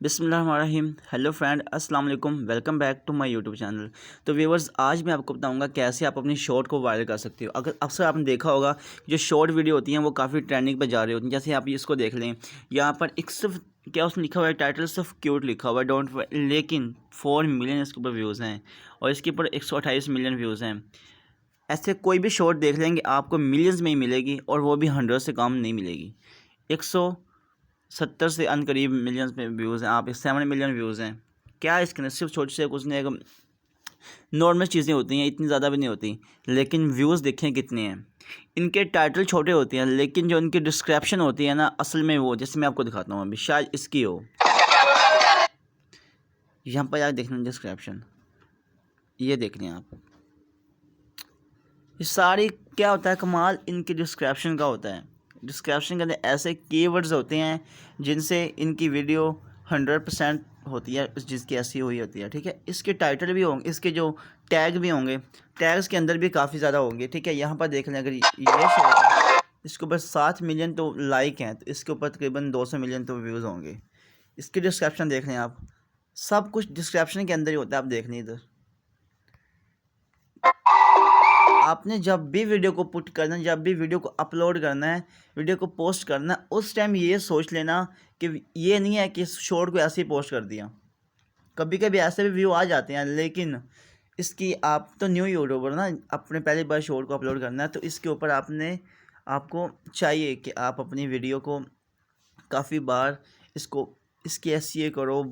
बिस्मिल्लाहिर्रहमानिर्रहीम। Hello friend, अस्सलाम वालेकुम। Welcome back to my YouTube channel. तो व्यूवर्स, आज मैं आपको बताऊंगा कैसे आप अपनी शॉर्ट को वायरल कर सकते हो। अगर अक्सर आपने देखा होगा जो शॉर्ट वीडियो होती हैं वो काफ़ी ट्रेंडिंग पे जा रही होती हैं। जैसे आप इसको देख लें, यहाँ पर एक सिर्फ क्या उसमें लिखा हुआ है, टाइटल सिर्फ क्यूट लिखा हुआ है, डोंट, लेकिन 4 मिलियन इसके ऊपर व्यूज़ हैं और इसके ऊपर 128 मिलियन व्यूज़ हैं। ऐसे कोई भी शॉर्ट देख लेंगे आपको मिलियंस में ही मिलेगी और वो भी 100 से कम नहीं मिलेगी। 170 से करीब मिलियंस में व्यूज़ हैं। आप 7 मिलियन व्यूज़ हैं। क्या इसके अंदर सिर्फ छोटे से कुछ नहीं, नॉर्मल चीज़ें होती हैं, इतनी ज़्यादा भी नहीं होती, लेकिन व्यूज़ देखें कितने हैं। इनके टाइटल छोटे होते हैं लेकिन जो इनकी डिस्क्रिप्शन होती है ना, असल में वो, जैसे मैं आपको दिखाता हूँ अभी, शायद इसकी हो, यहाँ पर यार देखना डिस्क्रिप्शन, ये देखने आप, ये सारी क्या होता है, कमाल इनकी डिस्क्रिप्शन का होता है। डिस्क्रिप्शन के अंदर ऐसे कीवर्ड्स होते हैं जिनसे इनकी वीडियो 100% होती है, जिसकी ऐसी हुई होती है। ठीक है, इसके टाइटल भी होंगे, इसके जो टैग भी होंगे, टैग्स के अंदर भी काफ़ी ज़्यादा होंगे। ठीक है, यहाँ पर देख लें, अगर ये शॉर्ट है, इसके ऊपर 7 मिलियन तो लाइक हैं, तो इसके ऊपर तकरीबन 200 मिलियन तो व्यूज़ होंगे। इसकी डिस्क्रिप्शन देख लें आप, सब कुछ डिस्क्रिप्शन के अंदर ही होता है। आप देख लें इधर, आपने जब भी वीडियो को पुट करना है, जब भी वीडियो को अपलोड करना है, वीडियो को पोस्ट करना है, उस टाइम ये सोच लेना कि ये नहीं है कि शॉर्ट को ऐसे ही पोस्ट कर दिया। कभी कभी ऐसे भी व्यू आ जाते हैं, लेकिन इसकी, आप तो न्यू यूट्यूबर ना, अपने पहली बार शॉर्ट को अपलोड करना है, तो इसके ऊपर आपको चाहिए कि आप अपनी वीडियो को काफ़ी बार इसकी एसईए करो।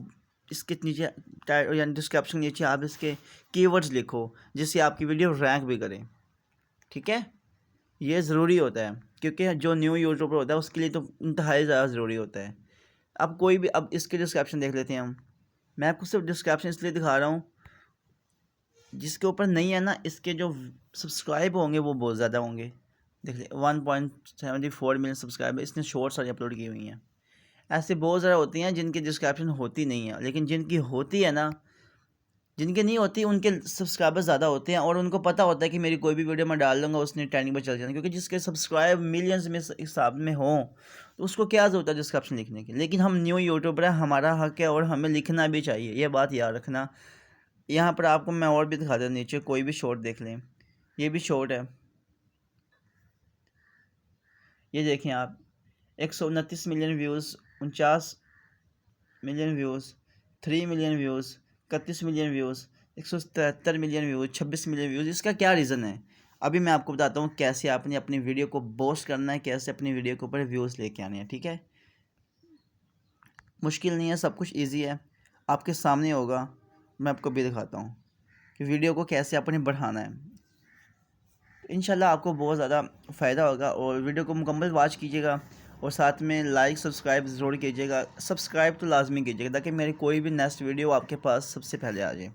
इसके नीचे यानी डिस्क्रिप्शन के नीचे आप इसके कीवर्ड्स लिखो जिससे आपकी वीडियो रैंक भी करे। ठीक है, ये ज़रूरी होता है क्योंकि जो न्यू यूट्यूबर होता है उसके लिए तो इंतहाई ज़्यादा ज़रूरी होता है। अब कोई भी, अब इसके डिस्क्रिप्शन देख लेते हैं हम। मैं आपको सिर्फ डिस्क्रिप्शन इसलिए दिखा रहा हूँ, जिसके ऊपर नहीं है ना, इसके जो सब्सक्राइब होंगे वो बहुत ज़्यादा होंगे। देख ले, 1.74 मिलियन सब्सक्राइबर इसने शॉर्ट सारी अपलोड की हुई हैं। ऐसे बहुत ज़्यादा होती हैं जिनकी डिस्क्रिप्शन होती नहीं है, लेकिन जिनकी होती है ना, जिनके नहीं होती उनके सब्सक्राइबर ज़्यादा होते हैं और उनको पता होता है कि मेरी कोई भी वीडियो मैं डाल दूँगा उसने ट्रेंडिंग पर चल जाना, क्योंकि जिसके सब्सक्राइब मिलियंस में हिसाब में हों तो उसको क्या ज़रूरत है डिस्क्रिप्शन लिखने की। लेकिन हम न्यू यूट्यूबर है, हमारा हक है और हमें लिखना भी चाहिए, ये बात याद रखना। यहाँ पर आपको मैं और भी दिखा देता हूँ, नीचे कोई भी शॉर्ट देख लें, ये भी शॉर्ट है, ये देखें आप, 129 million views, 49 million views, 3 million views, 31 million views, 173 million views, 26 million views. इसका क्या रीज़न है, अभी मैं आपको बताता हूँ कैसे आपने अपनी वीडियो को बूस्ट करना है, कैसे अपनी वीडियो के ऊपर व्यूज़ लेके आने हैं। ठीक है, मुश्किल नहीं है, सब कुछ ईजी है, आपके सामने होगा। मैं आपको भी दिखाता हूँ कि वीडियो को कैसे आपने बढ़ाना है। इंशाल्लाह आपको बहुत ज़्यादा फ़ायदा होगा और वीडियो को मुकम्मल वॉच कीजिएगा और साथ में लाइक सब्सक्राइब ज़रूर कीजिएगा। सब्सक्राइब तो लाजमी कीजिएगा ताकि मेरी कोई भी नेक्स्ट वीडियो आपके पास सबसे पहले आ जाए।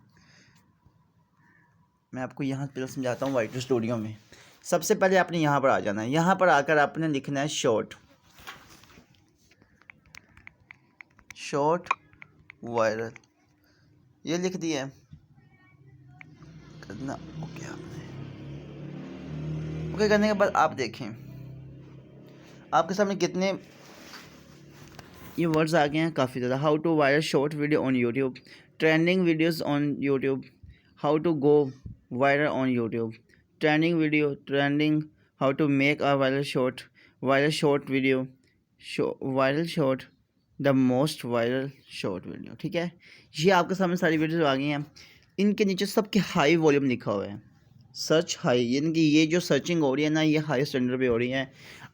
मैं आपको यहाँ पर समझाता हूँ। वाइट स्टूडियो में सबसे पहले आपने यहाँ पर आ जाना है। यहाँ पर आकर आपने लिखना है शॉर्ट वायरल, ये लिख दिया है, करना ओके। आपने ओके करने के बाद आप देखें आपके सामने कितने ये वर्ड्स आ गए हैं, काफ़ी ज़्यादा। How to viral short video on YouTube, trending videos on YouTube, how to go viral on YouTube, trending video, trending, how to make a viral short video, viral short, the most viral short video. ठीक है, ये आपके सामने सारी videos आ गई हैं। इनके नीचे सबके हाई वॉल्यूम लिखा हुआ है, सर्च हाई, यानी कि ये जो सर्चिंग हो रही है ना, ये हाई स्टैंडर्ड पे हो रही है।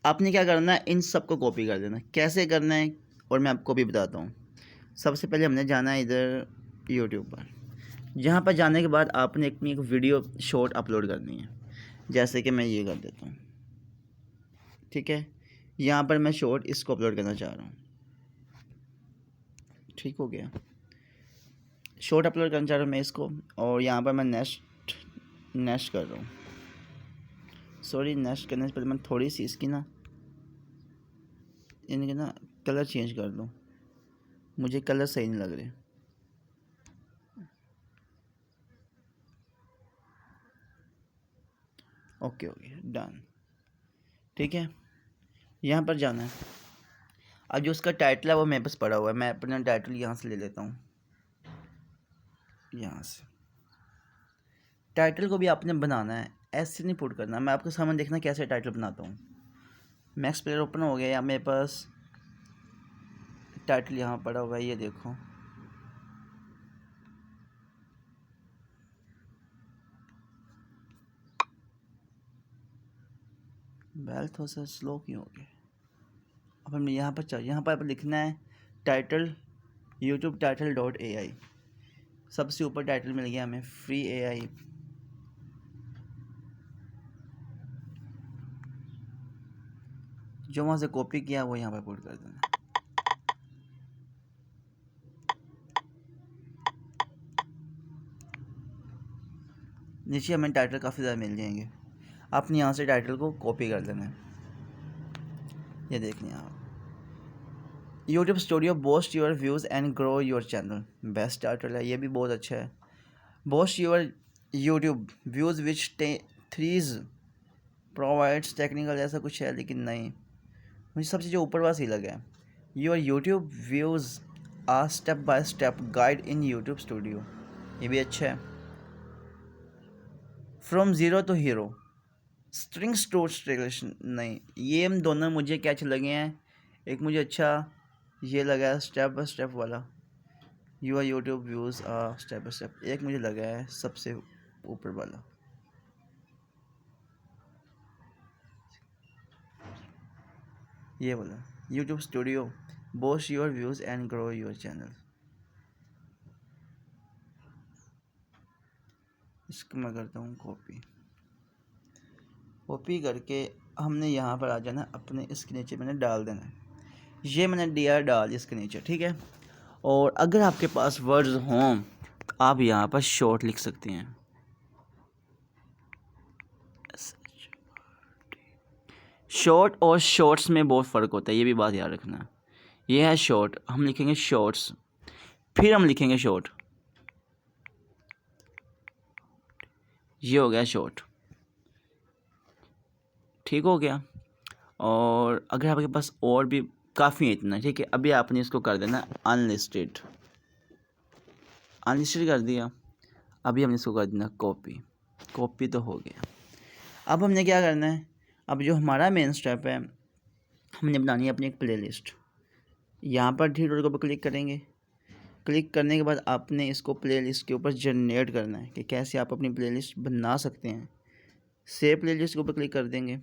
आपने क्या करना है, इन सब को कॉपी कर देना। कैसे करना है और मैं आपको भी बताता हूँ। सबसे पहले हमने जाना है इधर यूट्यूब पर। जहाँ पर जाने के बाद आपने अपनी एक वीडियो शॉर्ट अपलोड करनी है, जैसे कि मैं ये कर देता हूँ। ठीक है, यहाँ पर मैं शॉर्ट इसको अपलोड करना चाह रहा हूँ। ठीक हो गया, शॉर्ट अपलोड करना चाह रहा हूँ मैं इसको, और यहाँ पर मैं नेक्स्ट कर रहा हूँ। सॉरी, नेक्स्ट करने से पहले मैं थोड़ी सी इसकी ना, इनके ना कलर चेंज कर दूँ, मुझे कलर सही नहीं लग रहे। Okay done. ठीक है, यहाँ पर जाना है। अब जो उसका टाइटल है वो मेरे पास पड़ा हुआ है, मैं अपना टाइटल यहाँ से ले लेता हूँ। यहाँ से टाइटल को भी आपने बनाना है, ऐसे नहीं पुट करना। मैं आपके सामने देखना कैसे टाइटल बनाता हूँ। मैक्स प्लेयर ओपन हो गया, या मेरे पास टाइटल यहाँ पड़ा हुआ है, ये देखो। बेल थोड़ा सा स्लो क्यों हो गया। अब हमने यहाँ पर चाहिए, यहाँ पर लिखना है टाइटल यूट्यूब टाइटल .ai। सबसे ऊपर टाइटल मिल गया हमें, फ्री AI। जो वहाँ से कॉपी किया वो यहाँ पर पुट कर देना। नीचे हमें टाइटल काफ़ी ज़्यादा मिल जाएंगे, आपने यहाँ से टाइटल को कॉपी कर लेना है। ये देख लें आप, YouTube studio boost your views and grow your channel. Best title है, ये भी बहुत अच्छा है। Boost your YouTube views which threes provides technical, ऐसा कुछ है लेकिन नहीं, मुझे सबसे जो ऊपर वाला सही लगा है। Your YouTube views a step by step guide in YouTube studio, ये भी अच्छा है। From zero to hero, string stores relation, नहीं, ये हम दोनों मुझे क्या अच्छे लगे हैं। एक मुझे अच्छा ये लगा है स्टेप बाय स्टेप वाला, your YouTube views a step by step. एक मुझे लगा है सबसे ऊपर वाला, ये वाला, YouTube studio boost your views and grow your channel. इसको मैं करता हूँ कॉपी। कॉपी करके हमने यहाँ पर आ जाना, अपने इसके नीचे मैंने डाल देना है। ये मैंने दिया डाल इसके नीचे, ठीक है। और अगर आपके पास वर्ड्स हों तो आप यहाँ पर शॉर्ट लिख सकते हैं। शॉर्ट और शॉर्ट्स में बहुत फ़र्क होता है, ये भी बात याद रखना। ये है शॉर्ट, हम लिखेंगे शॉर्ट्स, फिर हम लिखेंगे शॉर्ट, ये हो गया शॉर्ट, ठीक हो गया। और अगर आपके पास और भी काफ़ी है इतना, ठीक है। अभी आपने इसको कर देना अनलिस्टेड, अनलिस्टेड कर दिया। अभी हमने इसको कर देना कॉपी, कॉपी तो हो गया। अब हमने क्या करना है, अब जो हमारा मेन स्टेप है, हमने बनानी है अपनी एक प्लेलिस्ट। यहाँ पर थ्री डॉट के ऊपर क्लिक करेंगे। क्लिक करने के बाद आपने इसको प्लेलिस्ट के ऊपर जनरेट करना है कि कैसे आप अपनी प्लेलिस्ट बना सकते हैं। सेव प्लेलिस्ट के ऊपर क्लिक कर देंगे।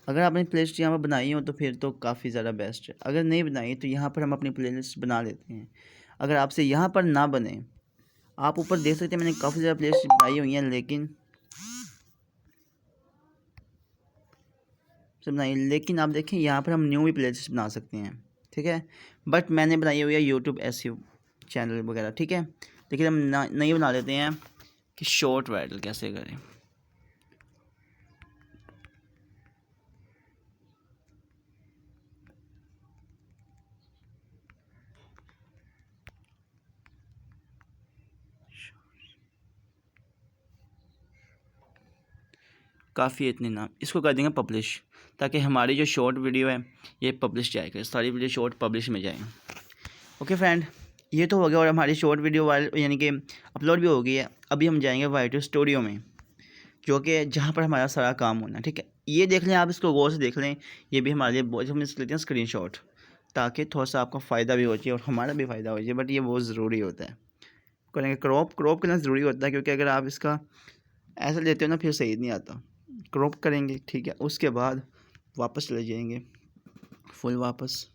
अगर आपने प्लेलिस्ट यहाँ पर बनाई हो तो फिर तो काफ़ी ज़्यादा बेस्ट है, अगर नहीं बनाई तो यहाँ पर हम अपनी प्लेलिस्ट बना लेते हैं। अगर आपसे यहाँ पर ना बने, आप ऊपर देख सकते हैं मैंने काफ़ी ज़्यादा प्लेलिस्ट बनाई हुई हैं, लेकिन आप देखें यहाँ पर हम न्यू भी प्लेलिस्ट बना सकते हैं, ठीक है। बट मैंने बनाई हुई है यूट्यूब SEO चैनल वगैरह, ठीक है। लेकिन हम नहीं बना लेते हैं कि शॉर्ट वायरल कैसे करें। काफ़ी इतने नाम, इसको कर देंगे पब्लिश, ताकि हमारी जो शॉर्ट वीडियो है ये पब्लिश जाएगा, सारी वीडियो शॉर्ट पब्लिश में जाए। ओके फ्रेंड, ये तो हो गया, और हमारी शॉर्ट वीडियो वाले यानी कि अपलोड भी हो गई है। अभी हम जाएंगे वाइटो स्टूडियो में, जो कि जहाँ पर हमारा सारा काम होना है, ठीक है। ये देख लें आप, इसको गौर से देख लें, ये भी हमारे लिए बहुत, हम इसको लेते हैं स्क्रीनशॉट, ताकि थोड़ा सा आपका फ़ायदा भी हो जाए और हमारा भी फ़ायदा हो जाए। बट ये बहुत ज़रूरी होता है, करेंगे क्रॉप करना ज़रूरी होता है, क्योंकि अगर आप इसका ऐसा लेते हो ना फिर सही नहीं आता। क्रॉप करेंगे, ठीक है, उसके बाद वापस चले जाएंगे फुल वापस।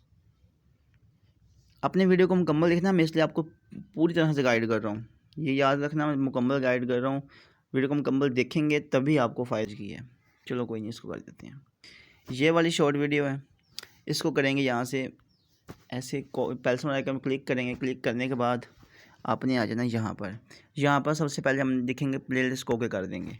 अपने वीडियो को मुकम्मल देखना, मैं इसलिए आपको पूरी तरह से गाइड कर रहा हूँ, ये याद रखना, मैं मुकम्मल गाइड कर रहा हूँ। वीडियो को मुकम्मल देखेंगे तभी आपको फ़ायदा की है। चलो कोई नहीं, इसको कर देते हैं। ये वाली शॉर्ट वीडियो है, इसको करेंगे यहाँ से ऐसे पेंसिल आइकन में क्लिक करेंगे। क्लिक करने के बाद आपने आ जाना यहाँ पर सबसे पहले हम देखेंगे प्लेलिस्ट को कर देंगे।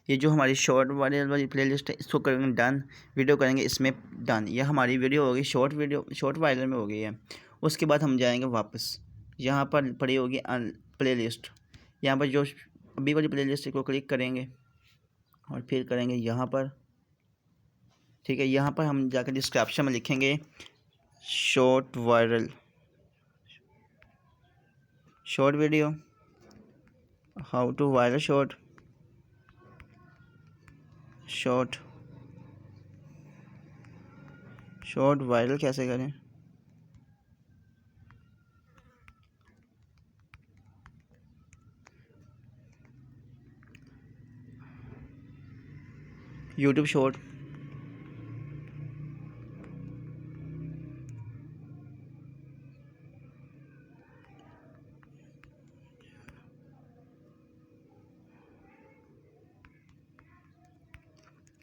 ये जो हमारी शॉर्ट वाली प्लेलिस्ट है इसको करेंगे डन, वीडियो करेंगे इसमें डन। यह हमारी वीडियो होगी शॉर्ट वायरल में हो गई है। उसके बाद हम जाएंगे वापस, यहाँ पर पड़ी होगी प्लेलिस्ट, यहाँ पर जो अभी वाली प्लेलिस्ट को क्लिक करेंगे और फिर करेंगे यहाँ पर, ठीक है। यहाँ पर हम जाकर डिस्क्रिप्शन में लिखेंगे short viral, short video, how to viral short, short short viral कैसे करें। यूट्यूब शॉर्ट,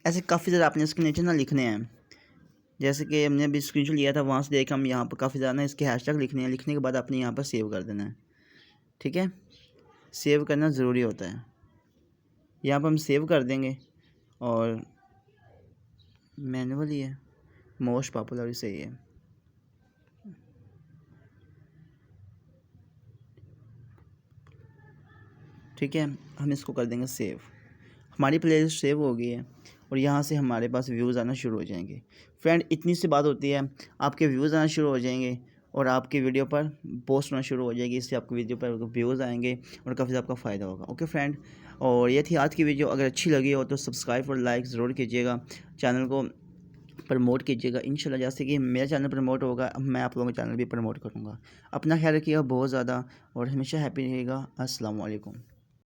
ऐसे काफ़ी ज़्यादा आपने इसके नीचे ना लिखने हैं। जैसे कि हमने अभी स्क्रीनशॉट लिया था, वहाँ से देख हम यहाँ पर काफ़ी ज़्यादा ना इसके हैशटैग लिखने हैं। लिखने के बाद आपने यहाँ पर सेव कर देना है। ठीक है, सेव करना ज़रूरी होता है। यहाँ पर हम सेव कर देंगे और मैनुअली है, मोस्ट पॉपुलर सही है। ठीक है, हम इसको कर देंगे सेव। हमारी प्लेलिस्ट सेव हो गई है और यहाँ से हमारे पास व्यूज़ आना शुरू हो जाएंगे। फ्रेंड, इतनी सी बात होती है, आपके व्यूज़ आना शुरू हो जाएंगे और आपकी वीडियो पर पोस्ट होना शुरू हो जाएगी। इससे आपकी वीडियो पर व्यूज़ आएंगे और काफ़ी आपका फ़ायदा होगा। ओके फ्रेंड, और ये थी आज की वीडियो। अगर अच्छी लगी हो तो सब्सक्राइब और लाइक ज़रूर कीजिएगा, चैनल को प्रमोट कीजिएगा इंशाल्लाह। जैसे कि मेरा चैनल प्रमोट होगा, मैं आप लोगों का चैनल भी प्रमोट करूँगा। अपना ख्याल रखिएगा बहुत ज़्यादा और हमेशा हैप्पी रहिएगा। अस्सलाम वालेकुम।